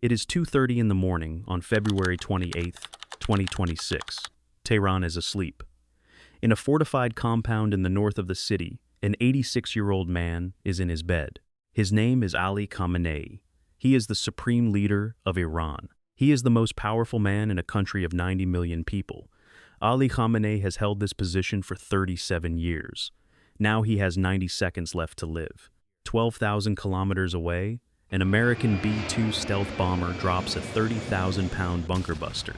It is 2:30 in the morning on February 28th, 2026. Tehran is asleep. In a fortified compound in the north of the city, an 86-year-old man is in his bed. His name is Ali Khamenei. He is the supreme leader of Iran. He is the most powerful man in a country of 90 million people. Ali Khamenei has held this position for 37 years. Now he has 90 seconds left to live. 12,000 kilometers away, an American B-2 stealth bomber drops a 30,000-pound bunker buster.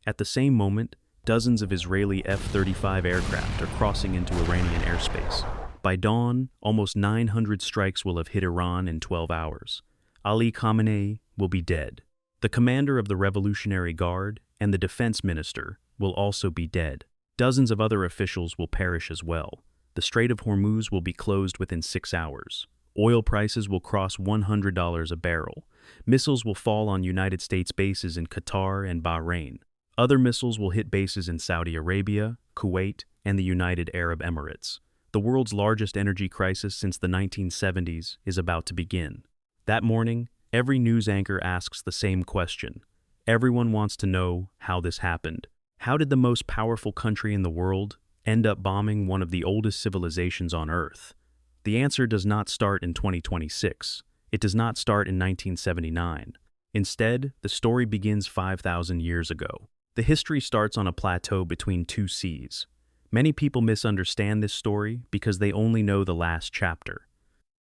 At the same moment, dozens of Israeli F-35 aircraft are crossing into Iranian airspace. By dawn, almost 900 strikes will have hit Iran in 12 hours. Ali Khamenei will be dead. The commander of the Revolutionary Guard and the defense minister will also be dead. Dozens of other officials will perish as well. The Strait of Hormuz will be closed within 6 hours. Oil prices will cross $100 a barrel. Missiles will fall on United States bases in Qatar and Bahrain. Other missiles will hit bases in Saudi Arabia, Kuwait, and the United Arab Emirates. The world's largest energy crisis since the 1970s is about to begin. That morning, every news anchor asks the same question. Everyone wants to know how this happened. How did the most powerful country in the world end up bombing one of the oldest civilizations on Earth? The answer does not start in 2026. It does not start in 1979. Instead, the story begins 5,000 years ago. The history starts on a plateau between two seas. Many people misunderstand this story because they only know the last chapter.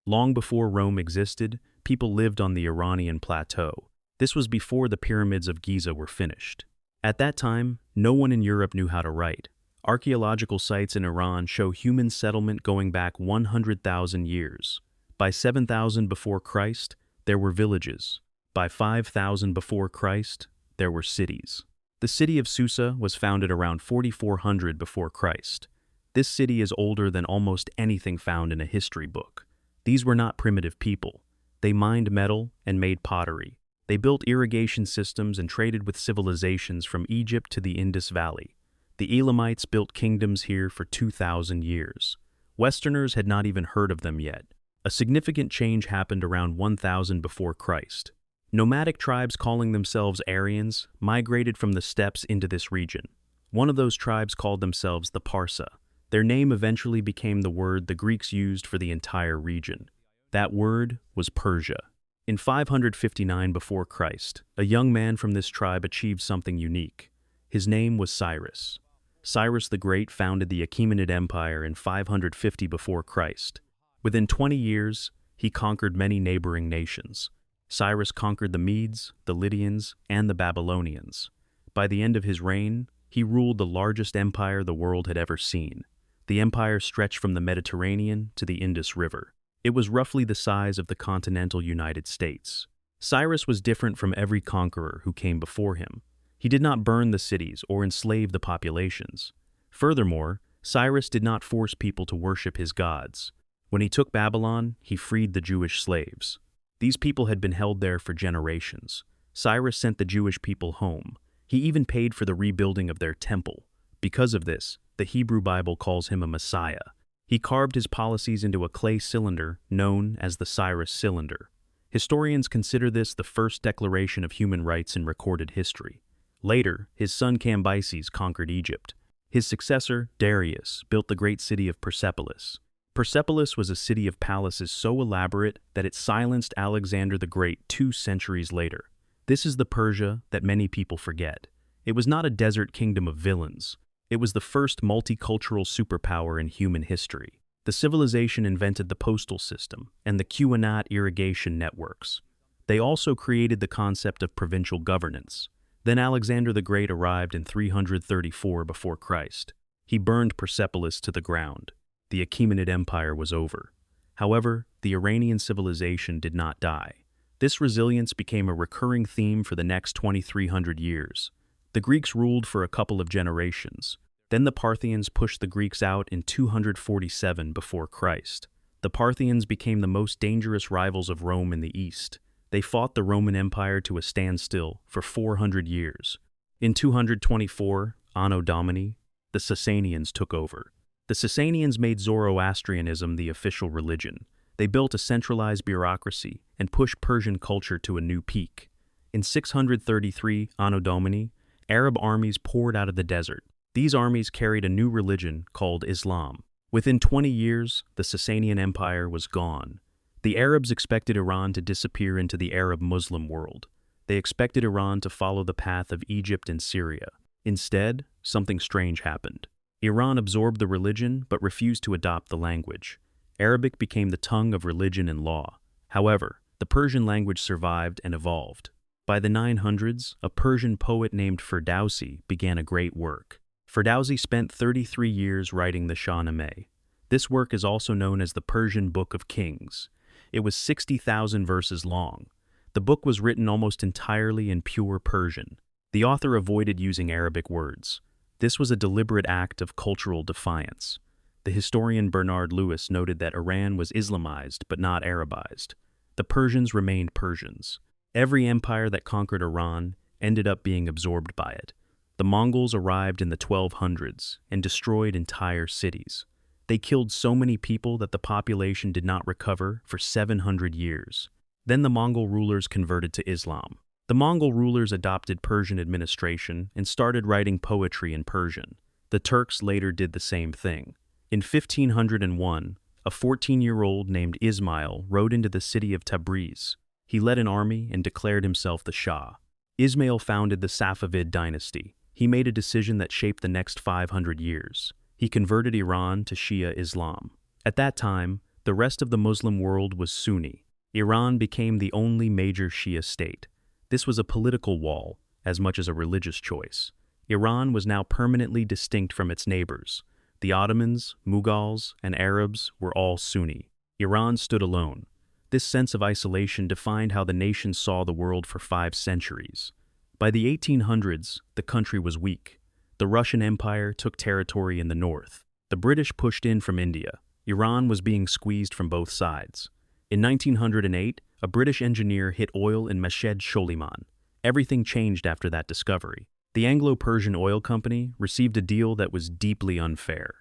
Long before Rome existed, people lived on the Iranian plateau. This was before the pyramids of Giza were finished. At that time, no one in Europe knew how to write. Archaeological sites in Iran show human settlement going back 100,000 years. By 7,000 before Christ, there were villages. By 5,000 before Christ, there were cities. The city of Susa was founded around 4,400 before Christ. This city is older than almost anything found in a history book. These were not primitive people. They mined metal and made pottery. They built irrigation systems and traded with civilizations from Egypt to the Indus Valley. The Elamites built kingdoms here for 2,000 years. Westerners had not even heard of them yet. A significant change happened around 1000 before Christ. Nomadic tribes calling themselves Aryans migrated from the steppes into this region. One of those tribes called themselves the Parsa. Their name eventually became the word the Greeks used for the entire region. That word was Persia. In 559 before Christ, a young man from this tribe achieved something unique. His name was Cyrus. Cyrus the Great founded the Achaemenid Empire in 550 before Christ. Within 20 years, he conquered many neighboring nations. Cyrus conquered the Medes, the Lydians, and the Babylonians. By the end of his reign, he ruled the largest empire the world had ever seen. The empire stretched from the Mediterranean to the Indus River. It was roughly the size of the continental United States. Cyrus was different from every conqueror who came before him. He did not burn the cities or enslave the populations. Furthermore, Cyrus did not force people to worship his gods. When he took Babylon, he freed the Jewish slaves. These people had been held there for generations. Cyrus sent the Jewish people home. He even paid for the rebuilding of their temple. Because of this, the Hebrew Bible calls him a Messiah. He carved his policies into a clay cylinder known as the Cyrus cylinder. Historians consider this the first declaration of human rights in recorded history. Later, his son Cambyses conquered Egypt. His successor, Darius, built the great city of Persepolis. Persepolis was a city of palaces so elaborate that it silenced Alexander the Great 2 centuries later. This is the Persia that many people forget. It was not a desert kingdom of villains. It was the first multicultural superpower in human history. The civilization invented the postal system and the Qanat irrigation networks. They also created the concept of provincial governance. Then Alexander the Great arrived in 334 before Christ. He burned Persepolis to the ground. The Achaemenid Empire was over. However, the Iranian civilization did not die. This resilience became a recurring theme for the next 2,300 years. The Greeks ruled for a couple of generations. Then the Parthians pushed the Greeks out in 247 before Christ. The Parthians became the most dangerous rivals of Rome in the East. They fought the Roman Empire to a standstill for 400 years. In 224, Anno Domini, the Sasanians took over. The Sasanians made Zoroastrianism the official religion. They built a centralized bureaucracy and pushed Persian culture to a new peak. In 633 Anno Domini, Arab armies poured out of the desert. These armies carried a new religion called Islam. Within 20 years, the Sasanian Empire was gone. The Arabs expected Iran to disappear into the Arab Muslim world. They expected Iran to follow the path of Egypt and Syria. Instead, something strange happened. Iran absorbed the religion but refused to adopt the language. Arabic became the tongue of religion and law. However, the Persian language survived and evolved. By the 900s, a Persian poet named Ferdowsi began a great work. Ferdowsi spent 33 years writing the Shahnameh. This work is also known as the Persian Book of Kings. It was 60,000 verses long. The book was written almost entirely in pure Persian. The author avoided using Arabic words. This was a deliberate act of cultural defiance. The historian Bernard Lewis noted that Iran was Islamized but not Arabized. The Persians remained Persians. Every empire that conquered Iran ended up being absorbed by it. The Mongols arrived in the 1200s and destroyed entire cities. They killed so many people that the population did not recover for 700 years. Then the Mongol rulers converted to Islam. The Mongol rulers adopted Persian administration and started writing poetry in Persian. The Turks later did the same thing. In 1501, a 14-year-old named Ismail rode into the city of Tabriz. He led an army and declared himself the Shah. Ismail founded the Safavid dynasty. He made a decision that shaped the next 500 years. He converted Iran to Shia Islam. At that time, the rest of the Muslim world was Sunni. Iran became the only major Shia state. This was a political wall, as much as a religious choice. Iran was now permanently distinct from its neighbors. The Ottomans, Mughals, and Arabs were all Sunni. Iran stood alone. This sense of isolation defined how the nation saw the world for 5 centuries. By the 1800s, the country was weak. The Russian Empire took territory in the north. The British pushed in from India. Iran was being squeezed from both sides. In 1908, a British engineer hit oil in Meshed Sholiman. Everything changed after that discovery. The Anglo-Persian Oil Company received a deal that was deeply unfair.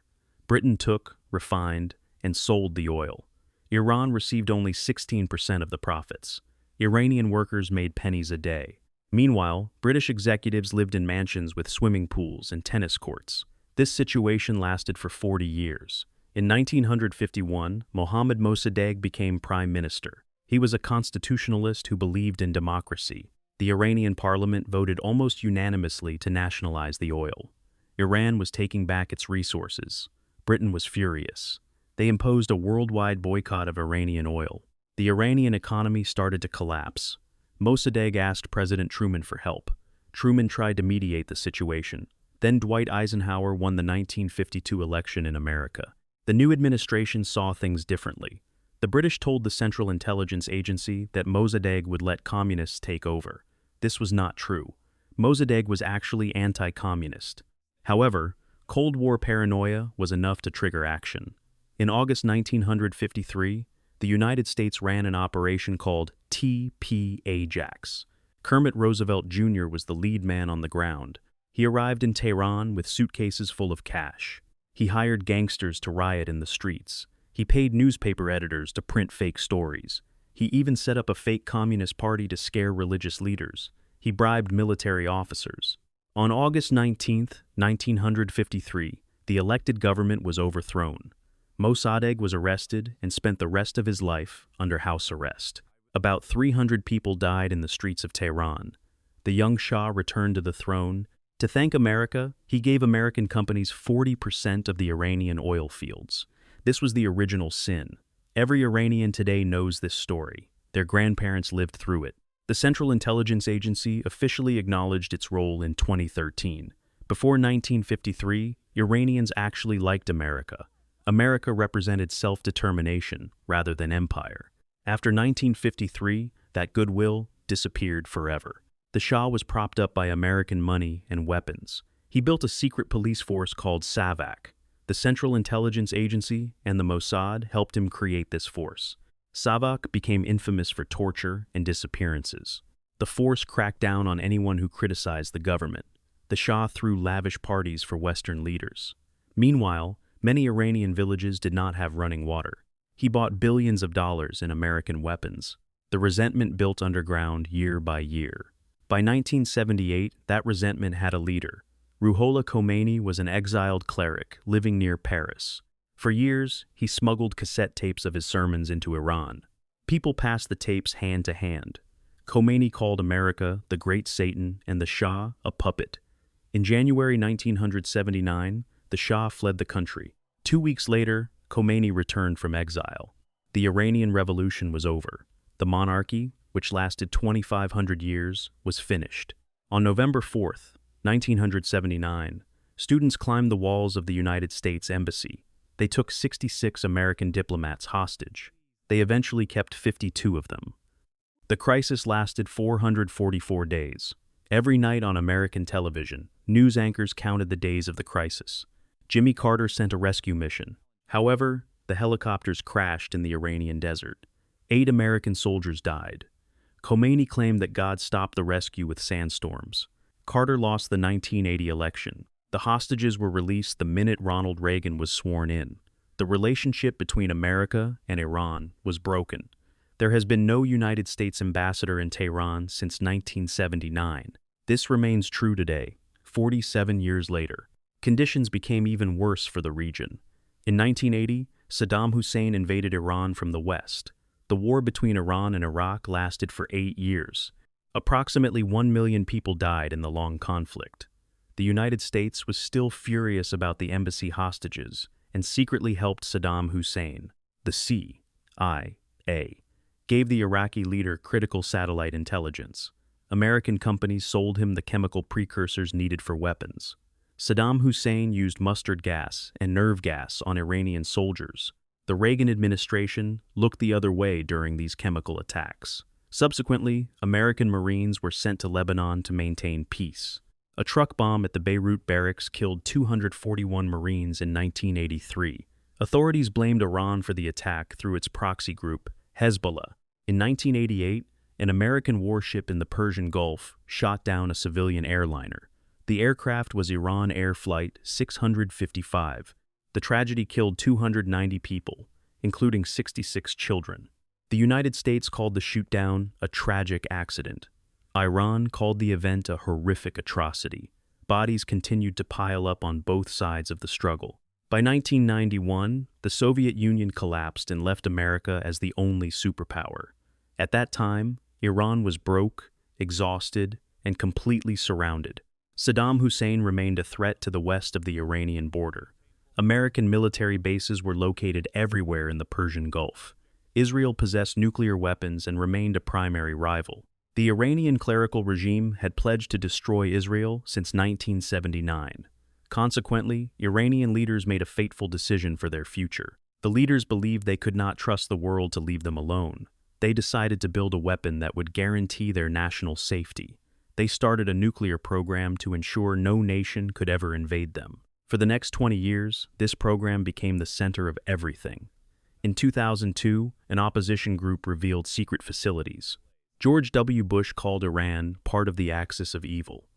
Britain took, refined, and sold the oil. Iran received only 16% of the profits. Iranian workers made pennies a day. Meanwhile, British executives lived in mansions with swimming pools and tennis courts. This situation lasted for 40 years. In 1951, Mohammad Mossadegh became prime minister. He was a constitutionalist who believed in democracy. The Iranian parliament voted almost unanimously to nationalize the oil. Iran was taking back its resources. Britain was furious. They imposed a worldwide boycott of Iranian oil. The Iranian economy started to collapse. Mossadegh asked President Truman for help. Truman tried to mediate the situation. Then Dwight Eisenhower won the 1952 election in America. The new administration saw things differently. The British told the Central Intelligence Agency that Mossadegh would let communists take over. This was not true. Mossadegh was actually anti-communist. However, Cold War paranoia was enough to trigger action. In August 1953, the United States ran an operation called T.P. Ajax. Kermit Roosevelt Jr. was the lead man on the ground. He arrived in Tehran with suitcases full of cash. He hired gangsters to riot in the streets. He paid newspaper editors to print fake stories. He even set up a fake communist party to scare religious leaders. He bribed military officers. On August 19, 1953, the elected government was overthrown. Mossadegh was arrested and spent the rest of his life under house arrest. About 300 people died in the streets of Tehran. The young Shah returned to the throne. To thank America, he gave American companies 40% of the Iranian oil fields. This was the original sin. Every Iranian today knows this story. Their grandparents lived through it. The Central Intelligence Agency officially acknowledged its role in 2013. Before 1953, Iranians actually liked America. America represented self-determination rather than empire. After 1953, that goodwill disappeared forever. The Shah was propped up by American money and weapons. He built a secret police force called SAVAK. The Central Intelligence Agency and the Mossad helped him create this force. SAVAK became infamous for torture and disappearances. The force cracked down on anyone who criticized the government. The Shah threw lavish parties for Western leaders. Meanwhile, many Iranian villages did not have running water. He bought billions of dollars in American weapons. The resentment built underground year by year. By 1978, that resentment had a leader. Ruhollah Khomeini was an exiled cleric living near Paris. For years, he smuggled cassette tapes of his sermons into Iran. People passed the tapes hand to hand. Khomeini called America the Great Satan and the Shah a puppet. In January 1979, the Shah fled the country. 2 weeks later, Khomeini returned from exile. The Iranian Revolution was over. The monarchy, which lasted 2,500 years, was finished. On November 4th, 1979, students climbed the walls of the United States Embassy. They took 66 American diplomats hostage. They eventually kept 52 of them. The crisis lasted 444 days. Every night on American television, news anchors counted the days of the crisis. Jimmy Carter sent a rescue mission. However, the helicopters crashed in the Iranian desert. 8 American soldiers died. Khomeini claimed that God stopped the rescue with sandstorms. Carter lost the 1980 election. The hostages were released the minute Ronald Reagan was sworn in. The relationship between America and Iran was broken. There has been no United States ambassador in Tehran since 1979. This remains true today, 47 years later. Conditions became even worse for the region. In 1980, Saddam Hussein invaded Iran from the west. The war between Iran and Iraq lasted for 8 years. Approximately 1 million people died in the long conflict. The United States was still furious about the embassy hostages and secretly helped Saddam Hussein. The CIA gave the Iraqi leader critical satellite intelligence. American companies sold him the chemical precursors needed for weapons. Saddam Hussein used mustard gas and nerve gas on Iranian soldiers. The Reagan administration looked the other way during these chemical attacks. Subsequently, American Marines were sent to Lebanon to maintain peace. A truck bomb at the Beirut barracks killed 241 Marines in 1983. Authorities blamed Iran for the attack through its proxy group, Hezbollah. In 1988, an American warship in the Persian Gulf shot down a civilian airliner. The aircraft was Iran Air Flight 655. The tragedy killed 290 people, including 66 children. The United States called the shootdown a tragic accident. Iran called the event a horrific atrocity. Bodies continued to pile up on both sides of the struggle. By 1991, the Soviet Union collapsed and left America as the only superpower. At that time, Iran was broke, exhausted, and completely surrounded. Saddam Hussein remained a threat to the west of the Iranian border. American military bases were located everywhere in the Persian Gulf. Israel possessed nuclear weapons and remained a primary rival. The Iranian clerical regime had pledged to destroy Israel since 1979. Consequently, Iranian leaders made a fateful decision for their future. The leaders believed they could not trust the world to leave them alone. They decided to build a weapon that would guarantee their national safety. They started a nuclear program to ensure no nation could ever invade them. For the next 20 years, this program became the center of everything. In 2002, an opposition group revealed secret facilities. George W. Bush called Iran part of the axis of evil.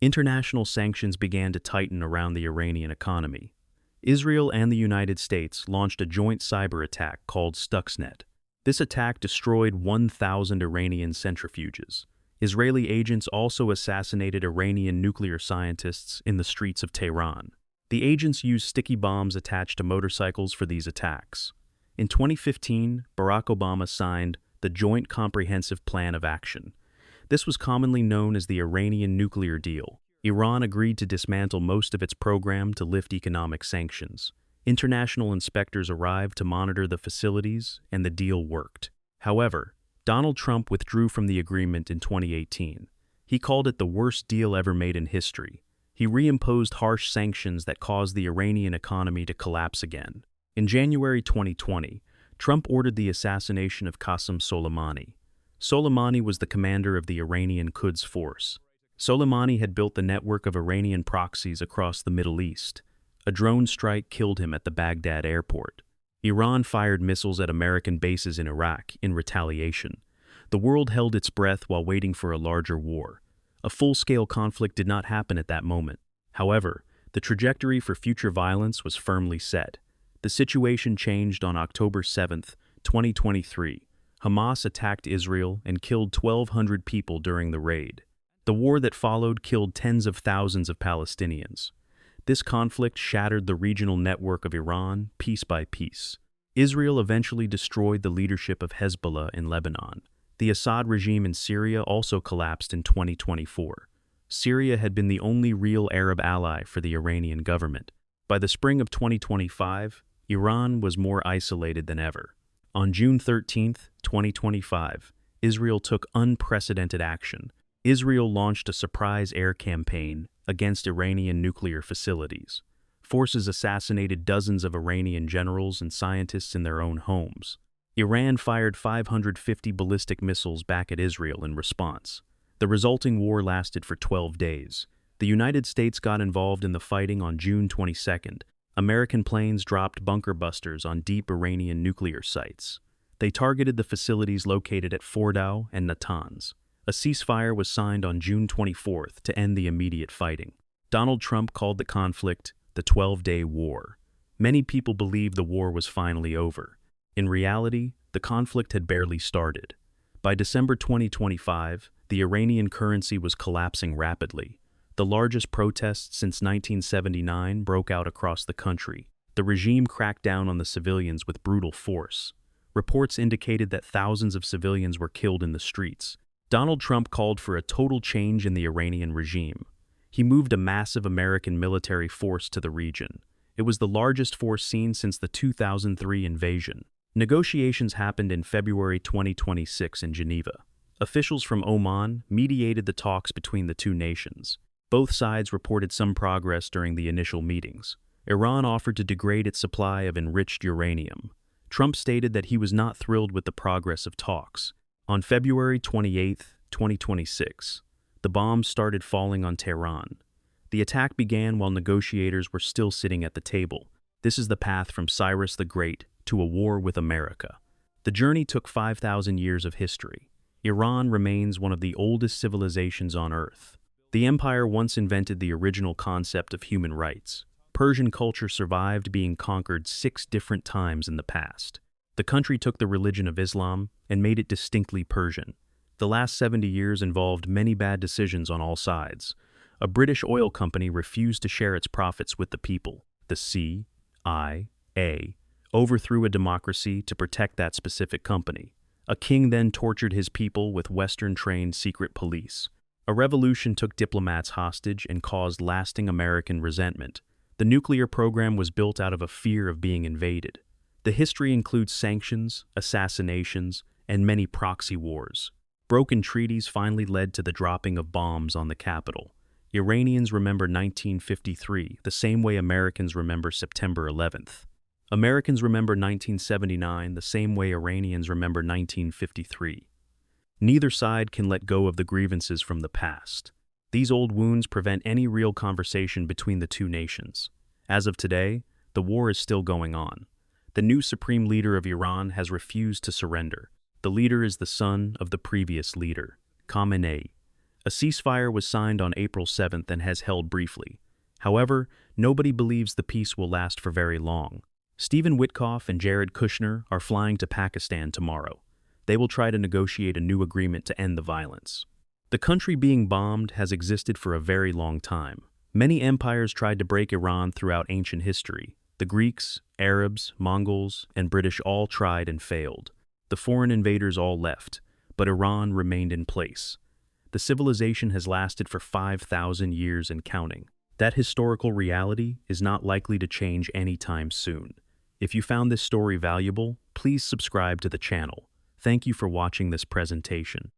International sanctions began to tighten around the Iranian economy. Israel and the United States launched a joint cyber attack called Stuxnet. This attack destroyed 1,000 Iranian centrifuges. Israeli agents also assassinated Iranian nuclear scientists in the streets of Tehran. The agents used sticky bombs attached to motorcycles for these attacks. In 2015, Barack Obama signed the Joint Comprehensive Plan of Action. This was commonly known as the Iranian nuclear deal. Iran agreed to dismantle most of its program to lift economic sanctions. International inspectors arrived to monitor the facilities, and the deal worked. However, Donald Trump withdrew from the agreement in 2018. He called it the worst deal ever made in history. He reimposed harsh sanctions that caused the Iranian economy to collapse again. In January 2020, Trump ordered the assassination of Qasem Soleimani. Soleimani was the commander of the Iranian Quds Force. Soleimani had built the network of Iranian proxies across the Middle East. A drone strike killed him at the Baghdad airport. Iran fired missiles at American bases in Iraq in retaliation. The world held its breath while waiting for a larger war. A full-scale conflict did not happen at that moment. However, the trajectory for future violence was firmly set. The situation changed on October 7, 2023. Hamas attacked Israel and killed 1,200 people during the raid. The war that followed killed tens of thousands of Palestinians. This conflict shattered the regional network of Iran piece by piece. Israel eventually destroyed the leadership of Hezbollah in Lebanon. The Assad regime in Syria also collapsed in 2024. Syria had been the only real Arab ally for the Iranian government. By the spring of 2025, Iran was more isolated than ever. On June 13, 2025, Israel took unprecedented action. Israel launched a surprise air campaign against Iranian nuclear facilities. Forces assassinated dozens of Iranian generals and scientists in their own homes. Iran fired 550 ballistic missiles back at Israel in response. The resulting war lasted for 12 days. The United States got involved in the fighting on June 22nd. American planes dropped bunker busters on deep Iranian nuclear sites. They targeted the facilities located at Fordow and Natanz. A ceasefire was signed on June 24th to end the immediate fighting. Donald Trump called the conflict the 12-day war. Many people believed the war was finally over. In reality, the conflict had barely started. By December 2025, the Iranian currency was collapsing rapidly. The largest protests since 1979 broke out across the country. The regime cracked down on the civilians with brutal force. Reports indicated that thousands of civilians were killed in the streets. Donald Trump called for a total change in the Iranian regime. He moved a massive American military force to the region. It was the largest force seen since the 2003 invasion. Negotiations happened in February 2026 in Geneva. Officials from Oman mediated the talks between the two nations. Both sides reported some progress during the initial meetings. Iran offered to degrade its supply of enriched uranium. Trump stated that he was not thrilled with the progress of talks. On February 28, 2026, the bombs started falling on Tehran. The attack began while negotiators were still sitting at the table. This is the path from Cyrus the Great to a war with America. The journey took 5,000 years of history. Iran remains one of the oldest civilizations on Earth. The empire once invented the original concept of human rights. Persian culture survived being conquered 6 different times in the past. The country took the religion of Islam and made it distinctly Persian. The last 70 years involved many bad decisions on all sides. A British oil company refused to share its profits with the people. The CIA overthrew a democracy to protect that specific company. A king then tortured his people with Western-trained secret police. A revolution took diplomats hostage and caused lasting American resentment. The nuclear program was built out of a fear of being invaded. The history includes sanctions, assassinations, and many proxy wars. Broken treaties finally led to the dropping of bombs on the capital. Iranians remember 1953 the same way Americans remember September 11th. Americans remember 1979 the same way Iranians remember 1953. Neither side can let go of the grievances from the past. These old wounds prevent any real conversation between the two nations. As of today, the war is still going on. The new supreme leader of Iran has refused to surrender. The leader is the son of the previous leader, Khamenei. A ceasefire was signed on April 7th and has held briefly. However, nobody believes the peace will last for very long. Stephen Witkoff and Jared Kushner are flying to Pakistan tomorrow. They will try to negotiate a new agreement to end the violence. The country being bombed has existed for a very long time. Many empires tried to break Iran throughout ancient history. The Greeks, Arabs, Mongols, and British all tried and failed. The foreign invaders all left, but Iran remained in place. The civilization has lasted for 5,000 years and counting. That historical reality is not likely to change anytime soon. If you found this story valuable, please subscribe to the channel. Thank you for watching this presentation.